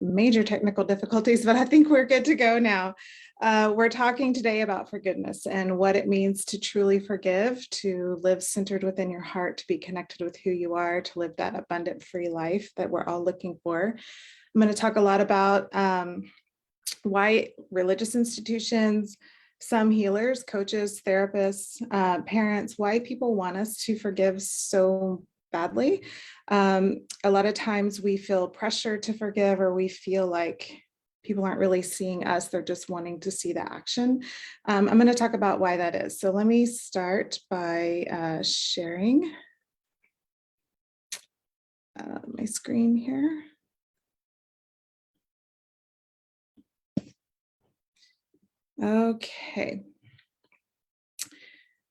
some major technical difficulties, but I think we're good to go now. We're talking today about forgiveness and what it means to truly forgive, to live centered within your heart, to be connected with who you are, to live that abundant, free life that we're all looking for. I'm going to talk a lot about why religious institutions, some healers, coaches, therapists, parents, why people want us to forgive so badly. A lot of times we feel pressure to forgive, or we feel like people aren't really seeing us, they're just wanting to see the action. I'm going to talk about why that is. So let me start by sharing my screen here. Okay,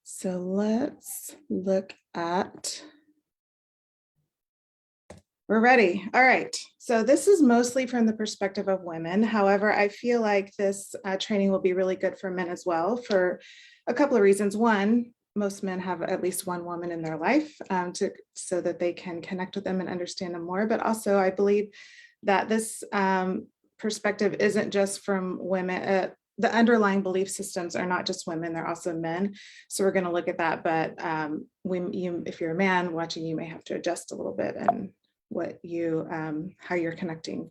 so let's look at, we're ready. All right, so this is mostly from the perspective of women. However, I feel like this training will be really good for men as well for a couple of reasons. One, most men have at least one woman in their life so that they can connect with them and understand them more. But also I believe that this perspective isn't just from women. The underlying belief systems are not just women, they're also men. So we're going to look at that. But if you're a man watching, you may have to adjust a little bit and how you're connecting.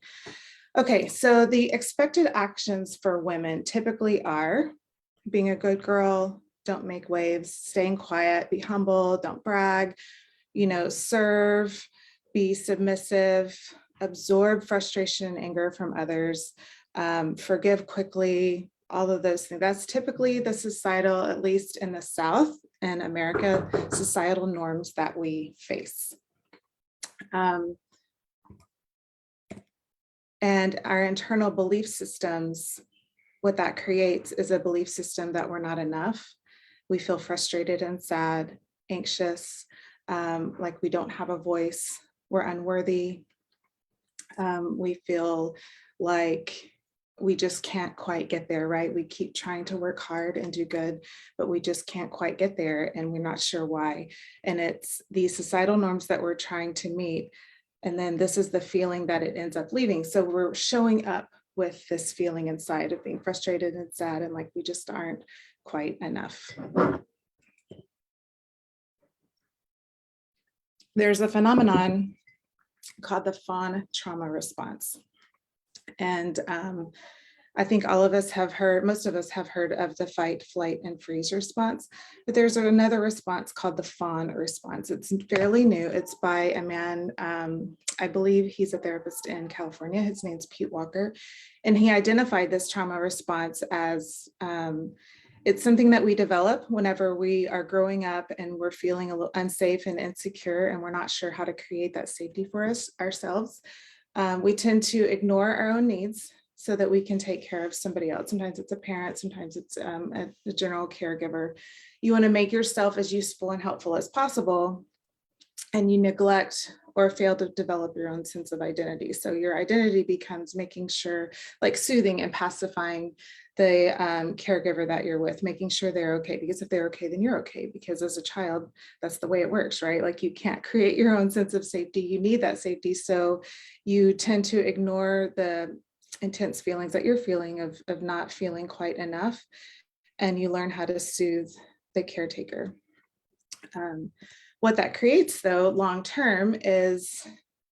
Okay, so the expected actions for women typically are being a good girl, don't make waves, staying quiet, be humble, don't brag, serve, be submissive, absorb frustration and anger from others, forgive quickly, all of those things. That's typically the societal, at least in the South and America, societal norms that we face. And our internal belief systems, what that creates is a belief system that we're not enough. We feel frustrated and sad, anxious, like we don't have a voice, we're unworthy. We feel like we just can't quite get there, right? We keep trying to work hard and do good, but we just can't quite get there, and we're not sure why. And it's these societal norms that we're trying to meet. And then this is the feeling that it ends up leaving. So we're showing up with this feeling inside of being frustrated and sad and like we just aren't quite enough. There's a phenomenon called the Fawn trauma response. And I think all of us have heard, most of us have heard of the fight, flight, and freeze response, but there's another response called the Fawn response. It's fairly new. It's by a man, I believe he's a therapist in California. His name's Pete Walker. And he identified this trauma response as, it's something that we develop whenever we are growing up and we're feeling a little unsafe and insecure, and we're not sure how to create that safety for ourselves. We tend to ignore our own needs so that we can take care of somebody else. Sometimes it's a parent, sometimes it's a general caregiver. You want to make yourself as useful and helpful as possible, and you neglect or fail to develop your own sense of identity. So your identity becomes making sure, like soothing and pacifying the caregiver that you're with, making sure they're okay, because if they're okay, then you're okay, because as a child, that's the way it works, right? Like you can't create your own sense of safety. You need that safety. So you tend to ignore the intense feelings that you're feeling of not feeling quite enough, and you learn how to soothe the caretaker. What that creates, though, long term is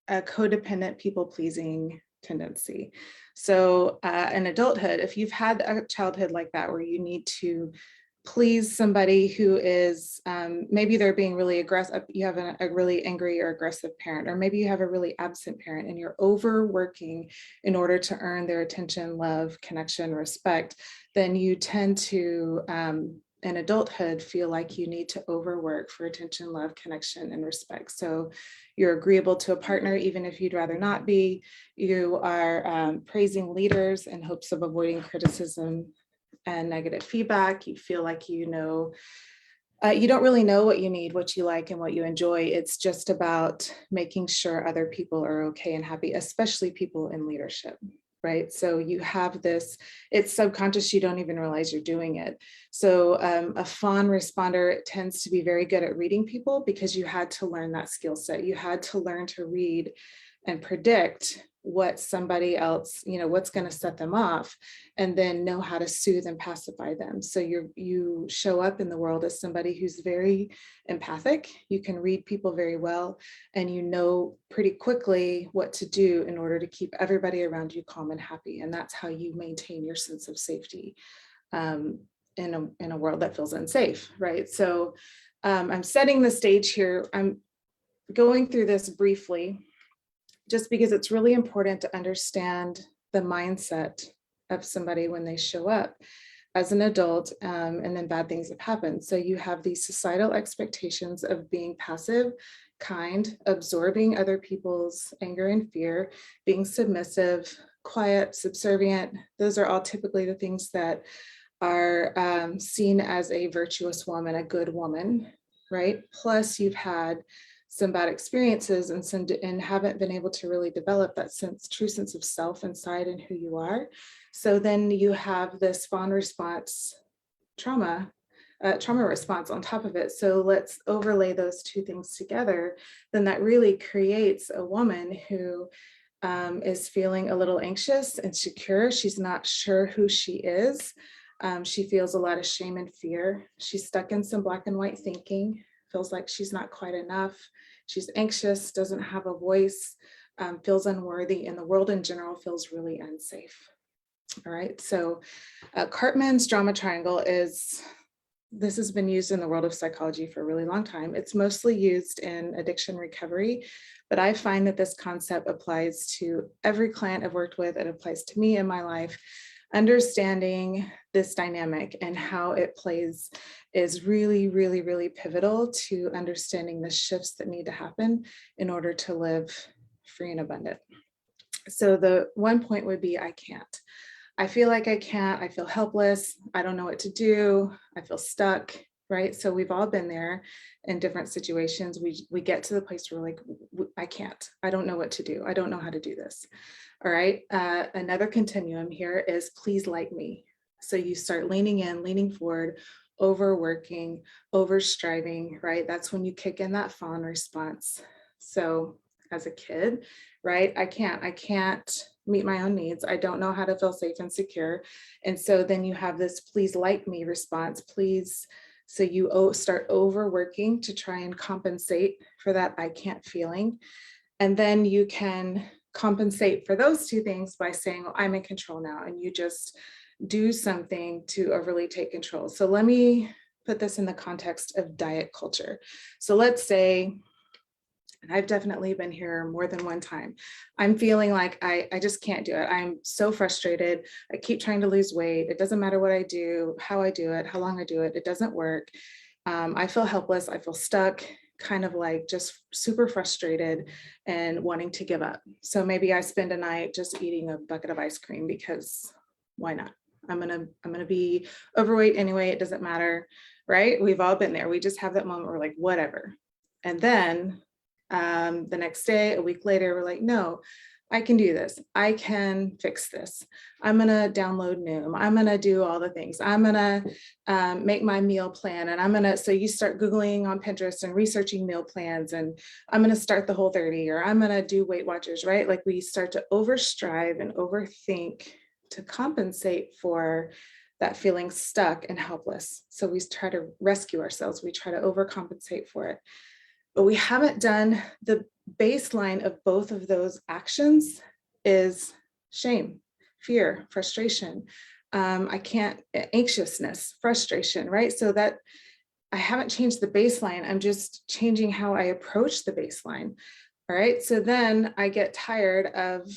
a codependent people-pleasing tendency. So in adulthood, if you've had a childhood like that where you need to please somebody who is, maybe they're being really aggressive, you have a really angry or aggressive parent, or maybe you have a really absent parent and you're overworking in order to earn their attention, love, connection, respect, then you tend to, in adulthood, feel like you need to overwork for attention, love, connection, and respect. So you're agreeable to a partner, even if you'd rather not be. You are praising leaders in hopes of avoiding criticism and negative feedback. You feel like you don't really know what you need, what you like, and what you enjoy. It's just about making sure other people are okay and happy, especially people in leadership, right? So you have this, it's subconscious, you don't even realize you're doing it. So a fawn responder tends to be very good at reading people because you had to learn that skill set. You had to learn to read and predict what somebody else, what's going to set them off, and then know how to soothe and pacify them. So you show up in the world as somebody who's very empathic. You can read people very well, and you know pretty quickly what to do in order to keep everybody around you calm and happy. And that's how you maintain your sense of safety in a world that feels unsafe, right? So I'm setting the stage here. I'm going through this briefly, just because it's really important to understand the mindset of somebody when they show up as an adult, and then bad things have happened. So you have these societal expectations of being passive, kind, absorbing other people's anger and fear, being submissive, quiet, subservient. Those are all typically the things that are seen as a virtuous woman, a good woman, right? Plus you've had some bad experiences and haven't been able to really develop that true sense of self inside and who you are. So then you have this fawn response trauma response on top of it. So let's overlay those two things together. Then that really creates a woman who is feeling a little anxious, insecure. She's not sure who she is. She feels a lot of shame and fear. She's stuck in some black and white thinking, feels like she's not quite enough. She's anxious, doesn't have a voice, feels unworthy, and the world in general feels really unsafe. All right, so Cartman's drama triangle this has been used in the world of psychology for a really long time. It's mostly used in addiction recovery, but I find that this concept applies to every client I've worked with. It applies to me in my life. Understanding this dynamic and how it plays is really, really, really pivotal to understanding the shifts that need to happen in order to live free and abundant. So the one point would be, I can't. I feel like I can't. I feel helpless. I don't know what to do. I feel stuck, right? So we've all been there in different situations. We get to the place where we're like, I can't. I don't know what to do. I don't know how to do this. All right. Another continuum here is please like me. So you start leaning in, leaning forward, overworking, overstriving, right? That's when you kick in that fawn response. So as a kid, right, I can't meet my own needs. I don't know how to feel safe and secure. And so then you have this please like me response, please. So you start overworking to try and compensate for that I can't feeling. And then you can compensate for those two things by saying, oh, I'm in control now. And you just do something to overly take control. So let me put this in the context of diet culture. So let's say, and I've definitely been here more than one time, I'm feeling like I just can't do it. I'm so frustrated. I keep trying to lose weight. It doesn't matter what I do, how I do it, how long I do it. It doesn't work. I feel helpless. I feel stuck, kind of like just super frustrated and wanting to give up. So maybe I spend a night just eating a bucket of ice cream because why not? I'm gonna be overweight anyway. It doesn't matter, right? We've all been there. We just have that moment where we're like, whatever. And then the next day, a week later, we're like, no, I can do this. I can fix this. I'm going to download Noom. I'm going to do all the things. I'm going to make my meal plan. And so you start Googling on Pinterest and researching meal plans, and I'm going to start the Whole30, or I'm going to do Weight Watchers, right? Like we start to overstrive and overthink to compensate for that feeling stuck and helpless. So we try to rescue ourselves. We try to overcompensate for it. But we haven't done the baseline of both of those actions is shame, fear, frustration. Anxiousness, frustration, right? So that I haven't changed the baseline. I'm just changing how I approach the baseline. All right. So then I get tired of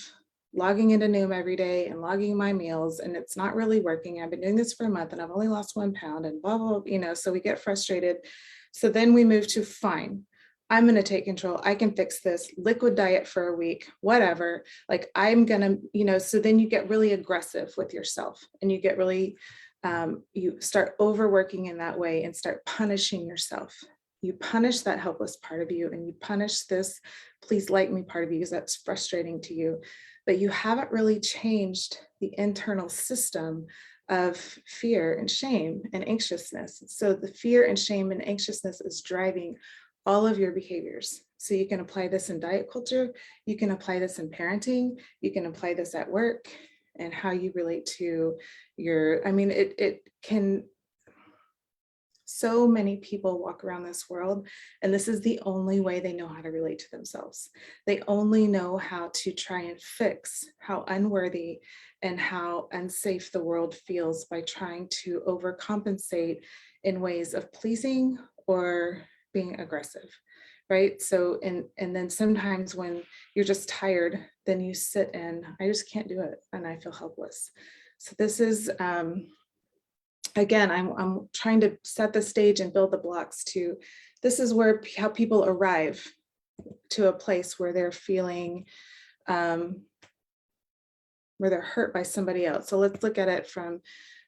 logging into Noom every day and logging my meals, and it's not really working. I've been doing this for a month and I've only lost 1 pound and blah, blah, blah, so we get frustrated. So then we move to fine. I'm going to take control. I can fix this. Liquid diet for a week, whatever. Like I'm going to, so then you get really aggressive with yourself and you get really, you start overworking in that way and start punishing yourself. You punish that helpless part of you and you punish this please like me part of you because that's frustrating to you. But you haven't really changed the internal system of fear and shame and anxiousness. So the fear and shame and anxiousness is driving all of your behaviors. So you can apply this in diet culture, you can apply this in parenting, you can apply this at work, and how you relate to your, I mean, it can, so many people walk around this world, and this is the only way they know how to relate to themselves. They only know how to try and fix how unworthy and how unsafe the world feels by trying to overcompensate in ways of pleasing or being aggressive, right? So, and then sometimes when you're just tired, then you sit in, I just can't do it, and I feel helpless. So this is, again, I'm trying to set the stage and build the blocks to, this is where how people arrive to a place where they're feeling, where they're hurt by somebody else. So let's look at it from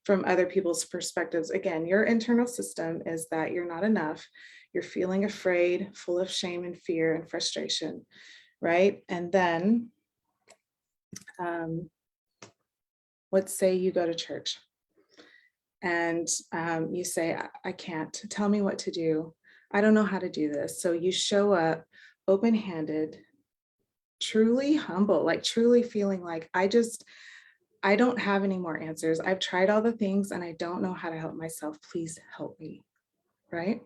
other people's perspectives. Again, your internal system is that you're not enough. You're feeling afraid, full of shame and fear and frustration, right? And then let's say you go to church and you say, I can't, tell me what to do. I don't know how to do this. So you show up open-handed, truly humble, like truly feeling like, I don't have any more answers. I've tried all the things and I don't know how to help myself. Please help me, right?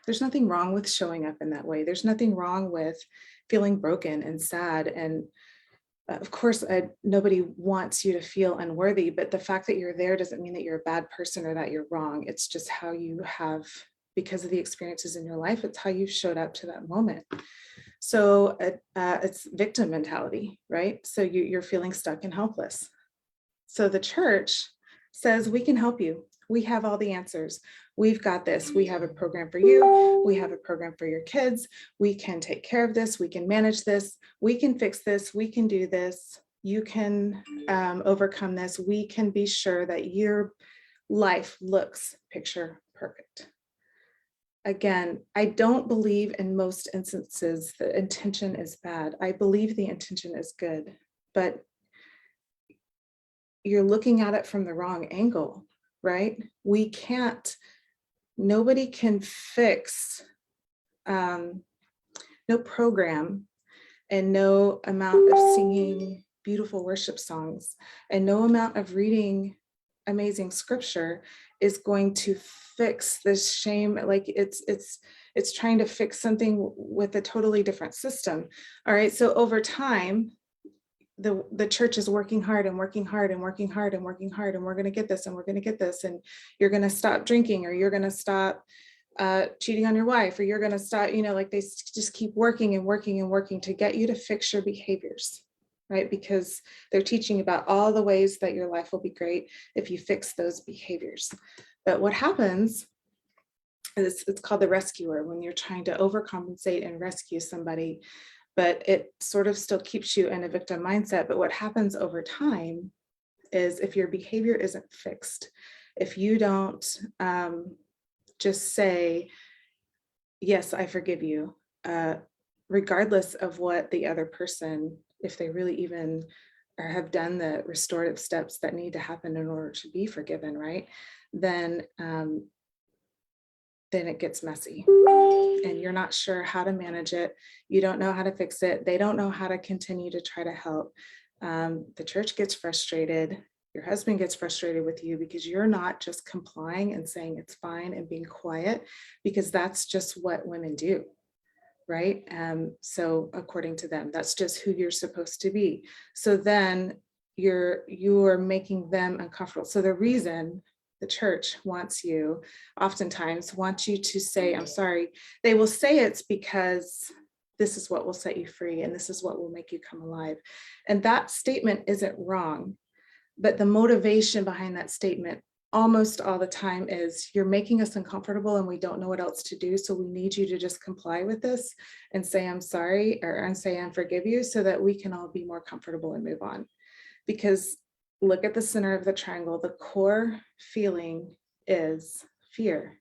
There's nothing wrong with showing up in that way. There's nothing wrong with feeling broken and sad. And of course, nobody wants you to feel unworthy, but the fact that you're there doesn't mean that you're a bad person or that you're wrong. It's just how you have, because of the experiences in your life, it's how you showed up to that moment. So it's victim mentality, right? So you're feeling stuck and helpless. So the church says, we can help you. We have all the answers. We've got this. We have a program for you. We have a program for your kids. We can take care of this. We can manage this. We can fix this. We can do this. You can overcome this. We can be sure that your life looks picture perfect. Again, I don't believe in most instances the intention is bad. I believe the intention is good, but you're looking at it from the wrong angle, right? We can't, nobody can fix, no program and no amount of singing beautiful worship songs and no amount of reading amazing scripture is going to fix this shame. Like it's trying to fix something with a totally different system. All right, so over time, the church is working hard and working hard and working hard and working hard, and we're going to get this and we're going to get this, and you're going to stop drinking, or you're going to stop cheating on your wife, or you're going to stop, like they just keep working and working and working to get you to fix your behaviors, right? Because they're teaching about all the ways that your life will be great if you fix those behaviors. But what happens is it's called the rescuer, when you're trying to overcompensate and rescue somebody, but it sort of still keeps you in a victim mindset. But what happens over time is if your behavior isn't fixed, if you don't just say, yes, I forgive you, regardless of what the other person, if they really even or have done the restorative steps that need to happen in order to be forgiven, right? Then it gets messy and you're not sure how to manage it. You don't know how to fix it. They don't know how to continue to try to help. The church gets frustrated. Your husband gets frustrated with you because you're not just complying and saying it's fine and being quiet, because that's just what women do, right? So according to them, that's just who you're supposed to be. So then you're making them uncomfortable. So the reason the church oftentimes wants you to say, I'm sorry, they will say it's because this is what will set you free and this is what will make you come alive. And that statement isn't wrong, but the motivation behind that statement almost all the time is, you're making us uncomfortable and we don't know what else to do. So we need you to just comply with this and say, I'm sorry, and say, I forgive you, so that we can all be more comfortable and move on. Because look at the center of the triangle. The core feeling is fear,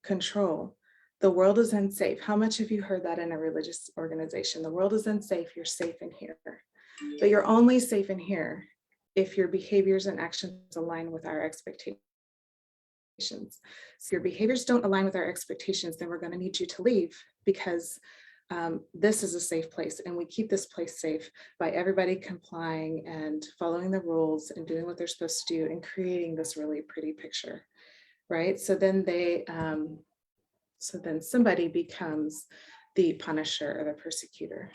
control. The world is unsafe. How much have you heard that in a religious organization? The world is unsafe. You're safe in here. But you're only safe in here if your behaviors and actions align with our expectations. So if your behaviors don't align with our expectations, then we're going to need you to leave, because this is a safe place, and we keep this place safe by everybody complying and following the rules and doing what they're supposed to do and creating this really pretty picture, right? So then somebody becomes the punisher or the persecutor.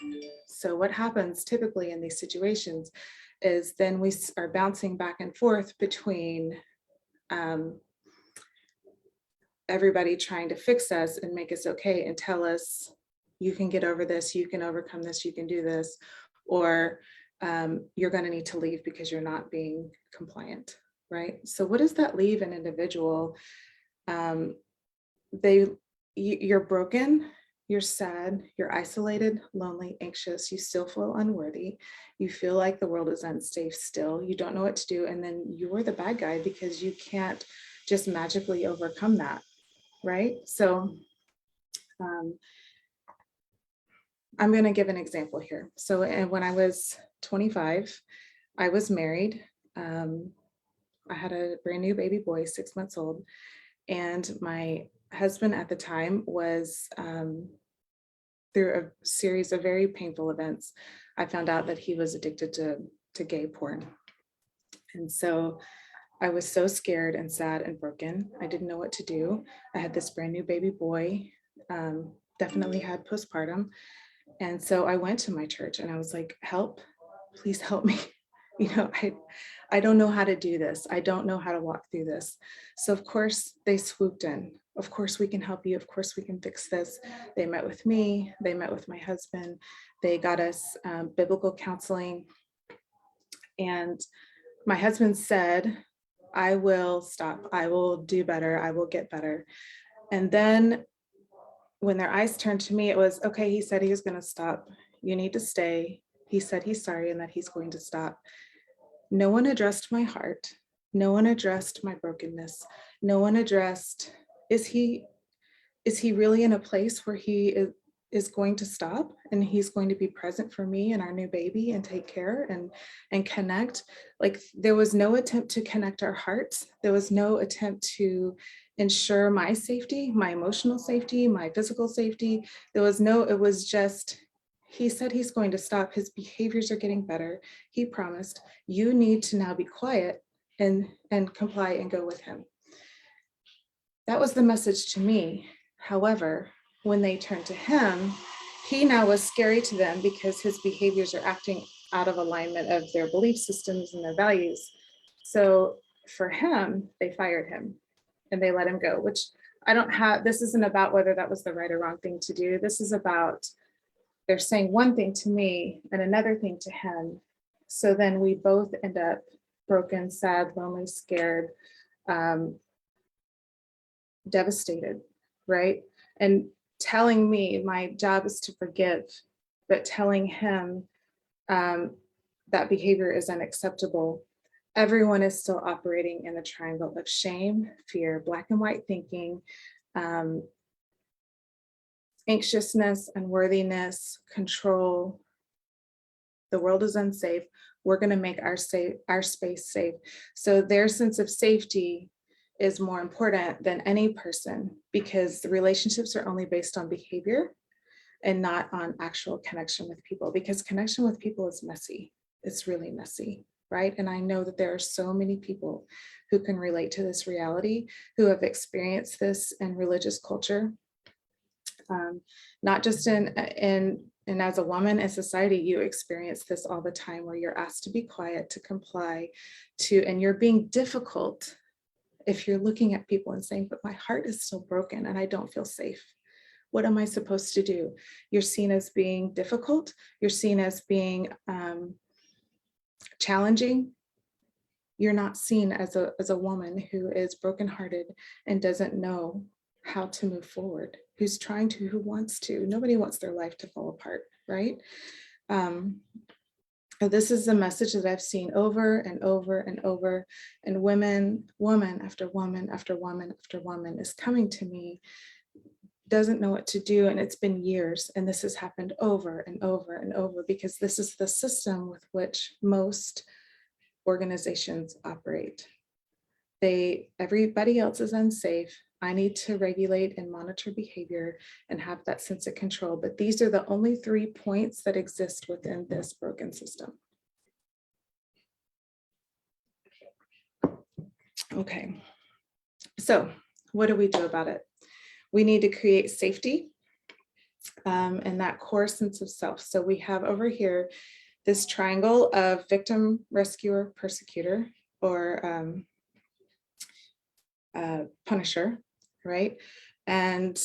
So what happens typically in these situations is then we are bouncing back and forth between everybody trying to fix us and make us okay and tell us, you can get over this, you can overcome this, you can do this, or you're going to need to leave because you're not being compliant, right? So what does that leave an individual? You're broken, you're sad, you're isolated, lonely, anxious, you still feel unworthy, you feel like the world is unsafe still, you don't know what to do, and then you're the bad guy because you can't just magically overcome that, right? So I'm going to give an example here. So when I was 25, I was married. I had a brand new baby boy, 6 months old, and my husband at the time was through a series of very painful events. I found out that he was addicted to gay porn. And so I was so scared and sad and broken. I didn't know what to do. I had this brand new baby boy, definitely had postpartum. And so I went to my church and I was like, help, please help me. You know, I don't know how to do this. I don't know how to walk through this. So of course they swooped in. Of course we can help you. Of course we can fix this. They met with me. They met with my husband. They got us biblical counseling. And my husband said, I will stop. I will do better. I will get better. And then when their eyes turned to me, it was, okay, he said he was going to stop. You need to stay. He said he's sorry and that he's going to stop. No one addressed my heart. No one addressed my brokenness. No one addressed, is he really in a place where he is going to stop and he's going to be present for me and our new baby and take care and connect? Like, there was no attempt to connect our hearts. There was no attempt to ensure my safety, my emotional safety, my physical safety. It was just, he said he's going to stop. His behaviors are getting better. He promised. You need to now be quiet and comply and go with him. That was the message to me. However, when they turned to him, he now was scary to them because his behaviors are acting out of alignment of their belief systems and their values. So for him, they fired him and they let him go, which this isn't about whether that was the right or wrong thing to do. This is about, they're saying one thing to me and another thing to him. So then we both end up broken, sad, lonely, scared, devastated, right? And telling me my job is to forgive, but telling him that behavior is unacceptable. Everyone is still operating in the triangle of shame, fear, black and white thinking, anxiousness, unworthiness, control. The world is unsafe. We're going to make our space safe. So their sense of safety is more important than any person, because the relationships are only based on behavior and not on actual connection with people, because connection with people is messy. It's really messy, right? And I know that there are so many people who can relate to this reality, who have experienced this in religious culture, not just and as a woman in society, you experience this all the time, where you're asked to be quiet, to comply, and you're being difficult. If you're looking at people and saying, but my heart is still broken and I don't feel safe, what am I supposed to do? You're seen as being difficult. You're seen as being challenging. You're not seen as a woman who is brokenhearted and doesn't know how to move forward, who's trying to, who wants to. Nobody wants their life to fall apart, right? This is a message that I've seen over and over and over, and woman after woman after woman after woman is coming to me, doesn't know what to do, and it's been years, and this has happened over and over and over, because this is the system with which most organizations operate. Everybody else is unsafe. I need to regulate and monitor behavior and have that sense of control. But these are the only 3 points that exist within this broken system. Okay, so what do we do about it? We need to create safety and that core sense of self. So we have over here this triangle of victim, rescuer, persecutor, or punisher, right? And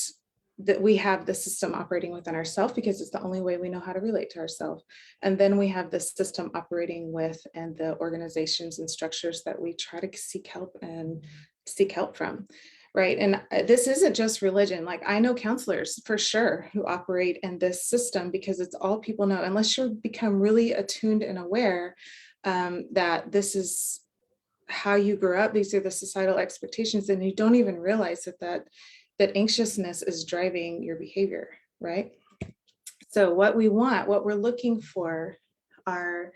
that we have the system operating within ourselves because it's the only way we know how to relate to ourselves. And then we have the system operating with and the organizations and structures that we try to seek help from, right? And this isn't just religion. Like, I know counselors for sure who operate in this system because it's all people know, unless you become really attuned and aware that this is how you grew up, these are the societal expectations, and you don't even realize that anxiousness is driving your behavior, right? So what we're looking for are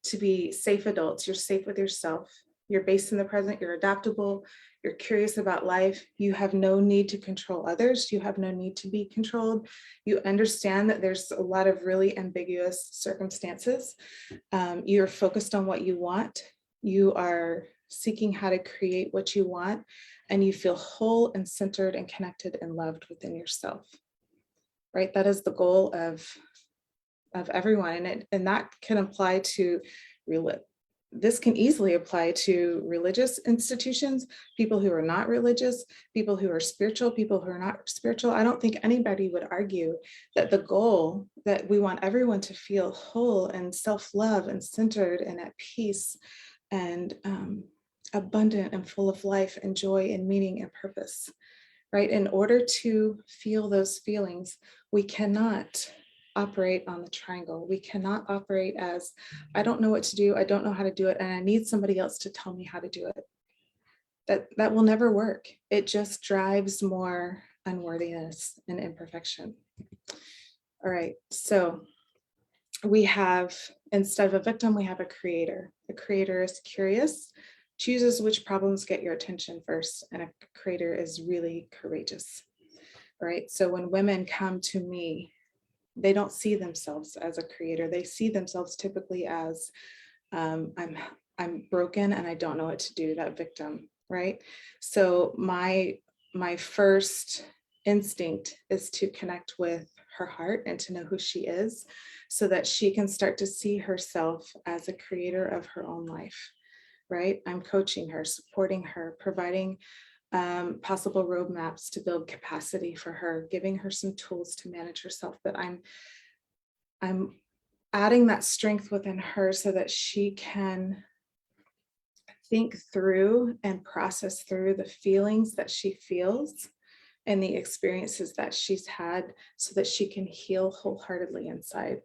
to be safe adults. You're safe with yourself. You're based in the present. You're adaptable. You're curious about life. You have no need to control others. You have no need to be controlled. You understand that there's a lot of really ambiguous circumstances. You're focused on what you want. You are seeking how to create what you want, and you feel whole and centered and connected and loved within yourself, right? That is the goal of everyone. And that can apply to this can easily apply to religious institutions, people who are not religious, people who are spiritual, people who are not spiritual. I don't think anybody would argue that the goal that we want everyone to feel whole and self-love and centered and at peace and abundant and full of life and joy and meaning and purpose, right? In order to feel those feelings, we cannot operate on the triangle. We cannot operate as, I don't know what to do, I don't know how to do it, and I need somebody else to tell me how to do it. That will never work. It just drives more unworthiness and imperfection. All right, so we have, instead of a victim, we have a creator. A creator is curious, chooses which problems get your attention first, and a creator is really courageous, right? So when women come to me, they don't see themselves as a creator. They see themselves typically as, I'm broken and I don't know what to do, that victim, right? So my first instinct is to connect with her heart and to know who she is so that she can start to see herself as a creator of her own life, right? I'm coaching her, supporting her, providing possible roadmaps to build capacity for her, giving her some tools to manage herself, but I'm adding that strength within her so that she can think through and process through the feelings that she feels and the experiences that she's had so that she can heal wholeheartedly inside.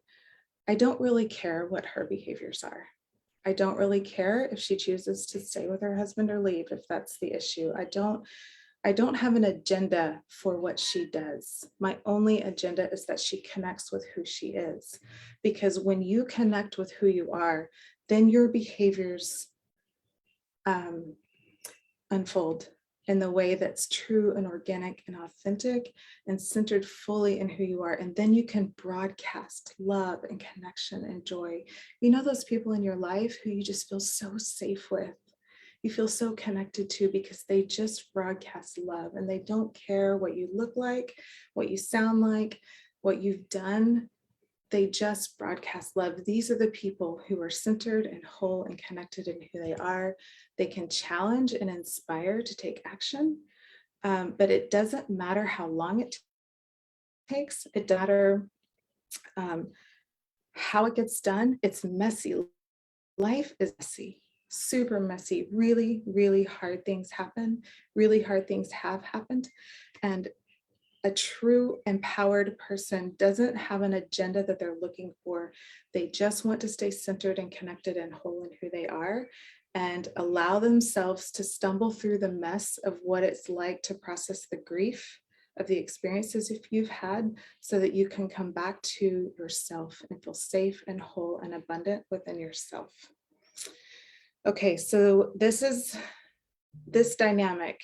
I don't really care what her behaviors are. I don't really care if she chooses to stay with her husband or leave, if that's the issue. I don't have an agenda for what she does. My only agenda is that she connects with who she is. Because when you connect with who you are, then your behaviors unfold in the way that's true and organic and authentic and centered fully in who you are. And then you can broadcast love and connection and joy. You know those people in your life who you just feel so safe with, you feel so connected to because they just broadcast love and they don't care what you look like, what you sound like, what you've done. They just broadcast love. These are the people who are centered and whole and connected in who they are. They can challenge and inspire to take action, but it doesn't matter how long it takes. It doesn't matter how it gets done. It's messy. Life is messy, super messy. Really, really hard things happen. Really hard things have happened. And a true empowered person doesn't have an agenda that they're looking for. They just want to stay centered and connected and whole in who they are and allow themselves to stumble through the mess of what it's like to process the grief of the experiences if you've had so that you can come back to yourself and feel safe and whole and abundant within yourself. Okay, so this dynamic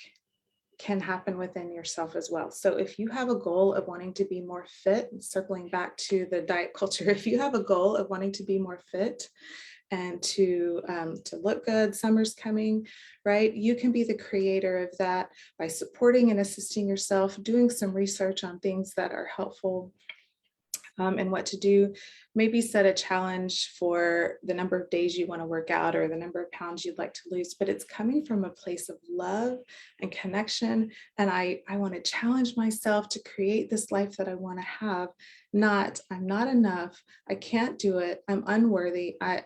can happen within yourself as well. So if you have a goal of wanting to be more fit, circling back to the diet culture, if you have a goal of wanting to be more fit and to look good, summer's coming, right? You can be the creator of that by supporting and assisting yourself, doing some research on things that are helpful and what to do. Maybe set a challenge for the number of days you want to work out or the number of pounds you'd like to lose, but it's coming from a place of love and connection. And I want to challenge myself to create this life that I want to have. Not, I'm not enough. I can't do it. I'm unworthy. I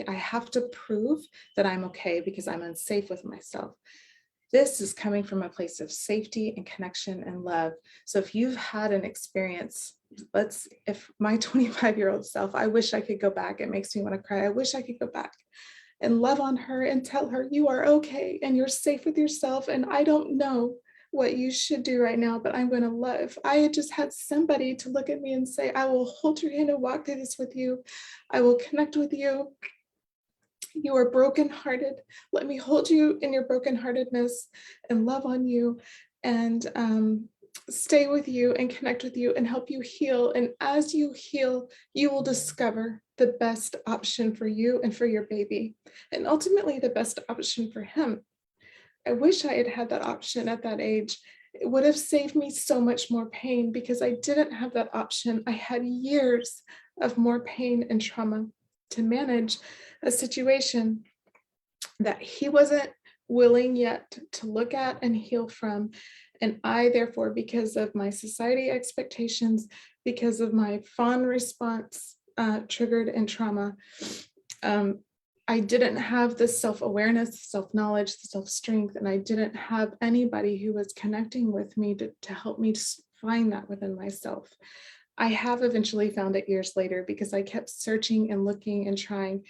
have to prove that I'm okay because I'm unsafe with myself. This is coming from a place of safety and connection and love. So if you've had an experience, if my 25-year-old self, I wish I could go back. It makes me want to cry. I wish I could go back and love on her and tell her, you are okay and you're safe with yourself. And I don't know what you should do right now, but I'm going to love. If I had just had somebody to look at me and say, I will hold your hand and walk through this with you. I will connect with you. You are brokenhearted. Let me hold you in your brokenheartedness and love on you and stay with you and connect with you and help you heal. And as you heal, you will discover the best option for you and for your baby, and ultimately the best option for him. I wish I had had that option at that age. It would have saved me so much more pain because I didn't have that option. I had years of more pain and trauma to manage a situation that he wasn't willing yet to look at and heal from. And I, therefore, because of my society expectations, because of my fawn response triggered in trauma, I didn't have the self-awareness, self-knowledge, the self-strength, and I didn't have anybody who was connecting with me to help me find that within myself. I have eventually found it years later because I kept searching and looking and trying,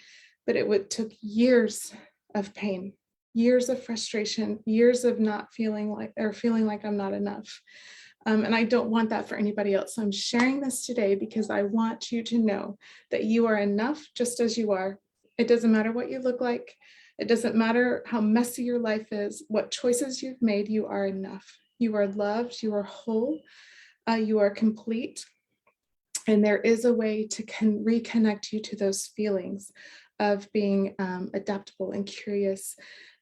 but took years of pain, years of frustration, years of not feeling like I'm not enough. And I don't want that for anybody else. So I'm sharing this today because I want you to know that you are enough just as you are. It doesn't matter what you look like. It doesn't matter how messy your life is, what choices you've made, you are enough. You are loved, you are whole, you are complete. And there is a way to reconnect you to those feelings of being adaptable and curious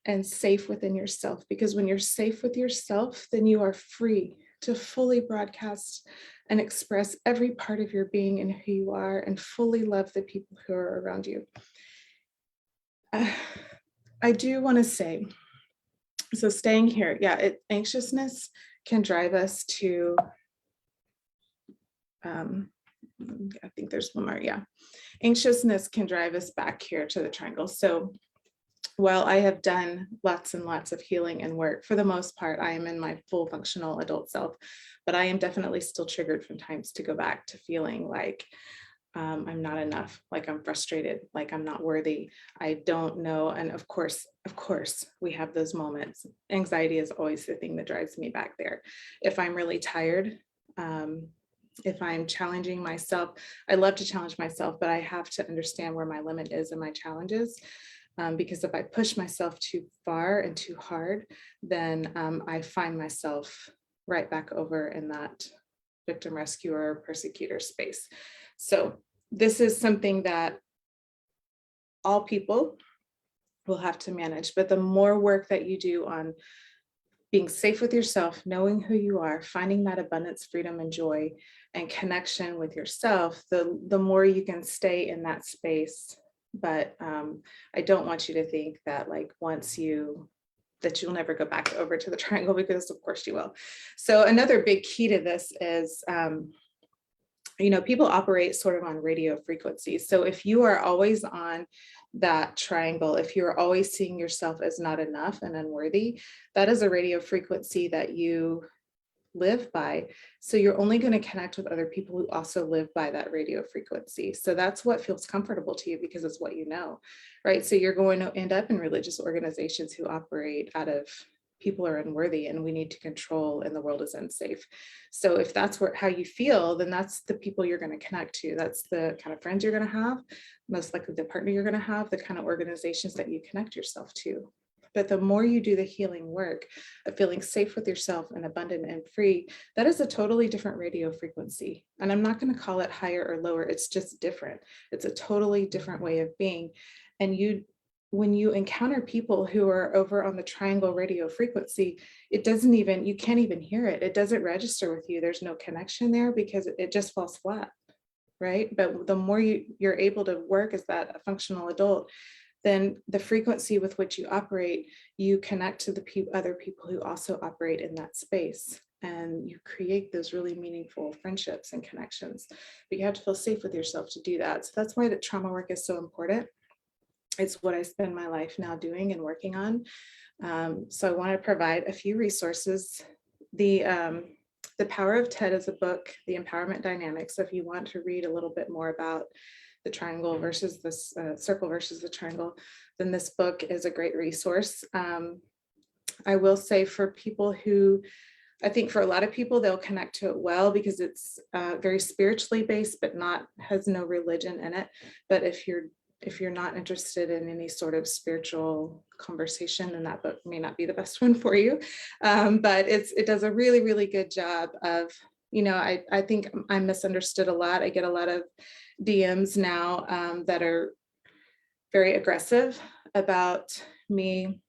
and safe within yourself. Because when you're safe with yourself, then you are free to fully broadcast and express every part of your being and who you are and fully love the people who are around you. I do want to say, so staying here, anxiousness can drive us to, I think there's one more, Anxiousness can drive us back here to the triangle. So while I have done lots and lots of healing and work, for the most part, I am in my full functional adult self, but I am definitely still triggered from times to go back to feeling like I'm not enough, like I'm frustrated, like I'm not worthy, I don't know. And of course, we have those moments. Anxiety is always the thing that drives me back there. If I'm really tired, if I'm challenging myself, I love to challenge myself, but I have to understand where my limit is in my challenges. Because if I push myself too far and too hard, then I find myself right back over in that victim, rescuer, persecutor space. So this is something that all people will have to manage, but the more work that you do on being safe with yourself, knowing who you are, finding that abundance, freedom, and joy, and connection with yourself, the more you can stay in that space. But I don't want you to think that that you'll never go back over to the triangle, because of course you will. So another big key to this is, people operate sort of on radio frequencies. So if you are always on that triangle, if you're always seeing yourself as not enough and unworthy, that is a radio frequency that you live by. So you're only going to connect with other people who also live by that radio frequency. So that's what feels comfortable to you because it's what you know, right? So you're going to end up in religious organizations who operate out of people are unworthy and we need to control and the world is unsafe. So if that's how you feel, then that's the people you're going to connect to. That's the kind of friends you're going to have, most likely the partner you're going to have, the kind of organizations that you connect yourself to. But the more you do the healing work of feeling safe with yourself and abundant and free, that is a totally different radio frequency. And I'm not going to call it higher or lower. It's just different. It's a totally different way of being. And when you encounter people who are over on the triangle radio frequency, you can't even hear it. It doesn't register with you. There's no connection there because it just falls flat, right? But the more you're able to work as a functional adult, then the frequency with which you operate, you connect to the other people who also operate in that space. And you create those really meaningful friendships and connections. But you have to feel safe with yourself to do that. So that's why the trauma work is so important. It's what I spend my life now doing and working on. So I want to provide a few resources. The Power of TED is a book, The Empowerment Dynamics. So if you want to read a little bit more about the triangle versus this circle versus the triangle, then this book is a great resource. I will say for people who, I think for a lot of people, they'll connect to it well because it's very spiritually based, but has no religion in it. But if you're not interested in any sort of spiritual conversation, then that book may not be the best one for you. But it does a really, really good job of, I think I'm misunderstood a lot. I get a lot of DMs now that are very aggressive about me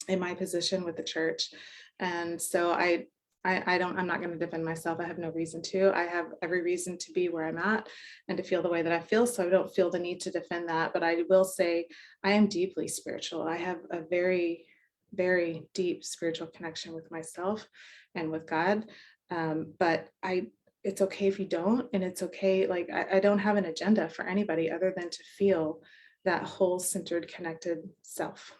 in my position with the church. And so I'm not going to defend myself. I have no reason to. I have every reason to be where I'm at and to feel the way that I feel. So I don't feel the need to defend that. But I will say I am deeply spiritual. I have a very, very deep spiritual connection with myself and with God. But it's okay if you don't. And it's okay. Like I don't have an agenda for anybody other than to feel that whole centered, connected self.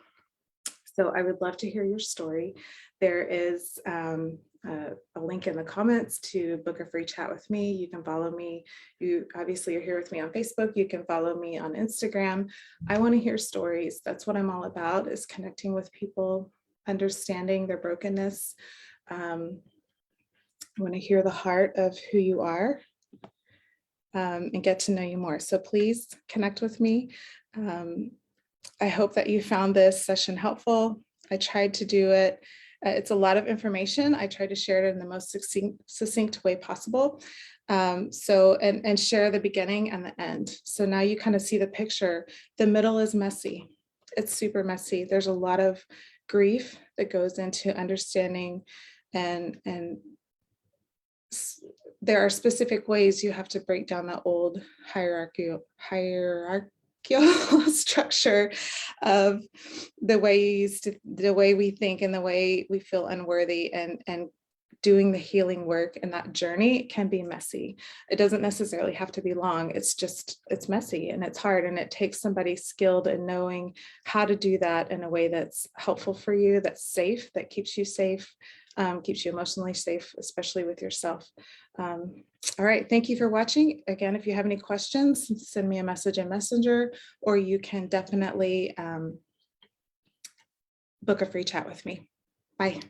So I would love to hear your story. There is a link in the comments to book a free chat with me. You can follow me. You obviously are here with me on Facebook. You can follow me on Instagram. I want to hear stories. That's what I'm all about, is connecting with people, understanding their brokenness. I want to hear the heart of who you are and get to know you more. So please connect with me. I hope that you found this session helpful. I tried to do it. It's a lot of information. I tried to share it in the most succinct way possible. And share the beginning and the end. So now you kind of see the picture. The middle is messy. It's super messy. There's a lot of grief that goes into understanding, and there are specific ways you have to break down the old hierarchical structure of the way we think and the way we feel unworthy, and doing the healing work and that journey can be messy. It doesn't necessarily have to be long. It's messy and it's hard, and it takes somebody skilled in knowing how to do that in a way that's helpful for you, that's safe, that keeps you safe, keeps you emotionally safe, especially with yourself. All right, thank you for watching. Again, if you have any questions, send me a message in Messenger, or you can definitely book a free chat with me. Bye.